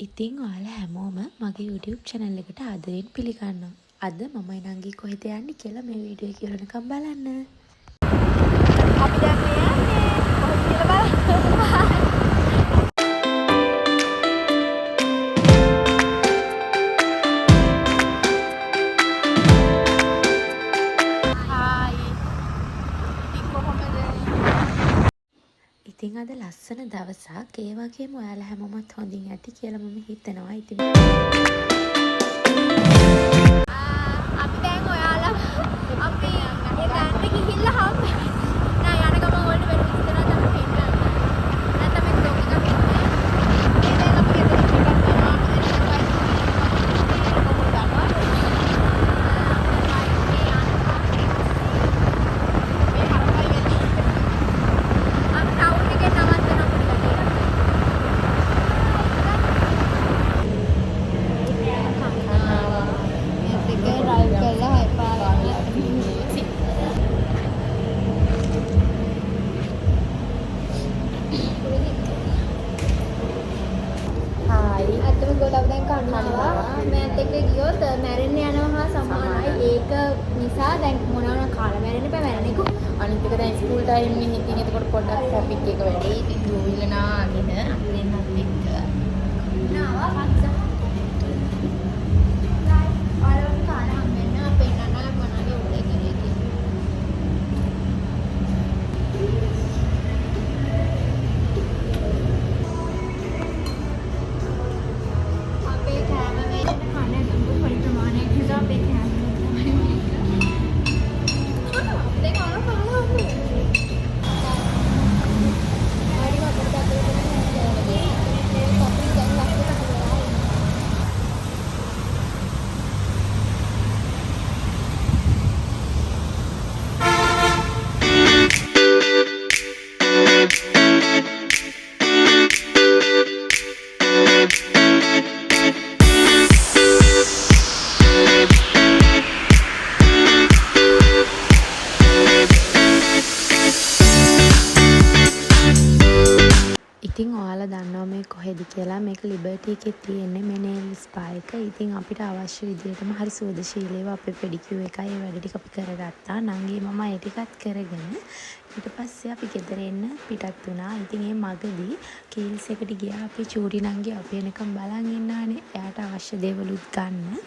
ඉතින් ඔයාලා හැමෝම මගේ YouTube channel එකට ආදරෙන් පිළිගන්නවා. අද මම නංගි කොහෙද යන්නේ කියලා මේ වීඩියෝ එක ඉවරනකම් බලන්න. අපි දැන් මේ යන්නේ කොහෙද කියලා බලන්න. ඉතින් අද ලස්සන දවසක්. ඒ වගේම ඔයාලා හැමෝමත් හොඳින් ඇති කියලා මම හිතනවා. ඉතින් අපි දැන් ඔයාලා අපි ඒ ගන්න ගිහිල්ලා හම්බෙන්නේ. නෑ යන ගම වලට වෙන විස්තර තමයි පෙන්නන්නේ. නැත්නම් මේ බ්ලොග් එකක් ඉන්නේ. ඒ දැන් අපි එතන ටිකක් යනවා. මෑත් එක්ක ගියොත් මැරෙන්න යනවා හා සමානයි. ඒක නිසා දැන් මොනවා කාලා මැරෙන්න බෑ මැරෙන්නේ. අනිත් එක දැන් ස්කූල් ටයිම් එකේ ඉතින් එතකොට පොඩ්ඩක් ටොපික් එක වැඩි. ඉතින් දුවිල නාගෙන අපි දෙන්නත් එක්ක නාවා පස්සා. ආලෝක කාලා හම්බෙන්න අපේ නනා මොනවාගේ උඩේ කරේ කියලා. අපේ කෑම වේලෙන් කන්න දුන්නු පොඩි ප්‍රමාණයක් නිසා අපේ කෑම දැන් අර බලන්න. ඉතින් ඔයාලා දන්නවා මේ කොහෙද කියලා. මේක ලිබර්ටි එකේ තියෙන්නේ මේ nail spa එක. ඉතින් අපිට අවශ්‍ය විදිහටම හරි සුවදශීලීව අපේ පෙඩිකියුර් එකයි ඒ වැඩ ටික අපි කරගත්තා. නංගි මම ඒ ටිකත් කරගෙන ඊට පස්සේ අපි ගෙදර එන්න පිටත් වුණා. ඉතින් මේ මගදී කීල්ස් එකට ගියා. අපි චූටි නංගි අපි එනකම් බලන් ඉන්නානේ. එයාට අවශ්‍ය දේවලුත් ගන්න.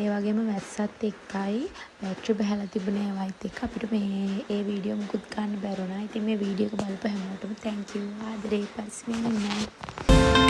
ඒ වගේම වැස්සත් එක්කයි බැටරි බහලා තිබුණේ ඒවයිත් එක්ක අපිට මේ ඒ වීඩියෝ මුකුත් ගන්න බැරුණා. ඉතින් මේ වීඩියෝ එක බලපු හැමෝටම thank you. ආදරේ පස්සේ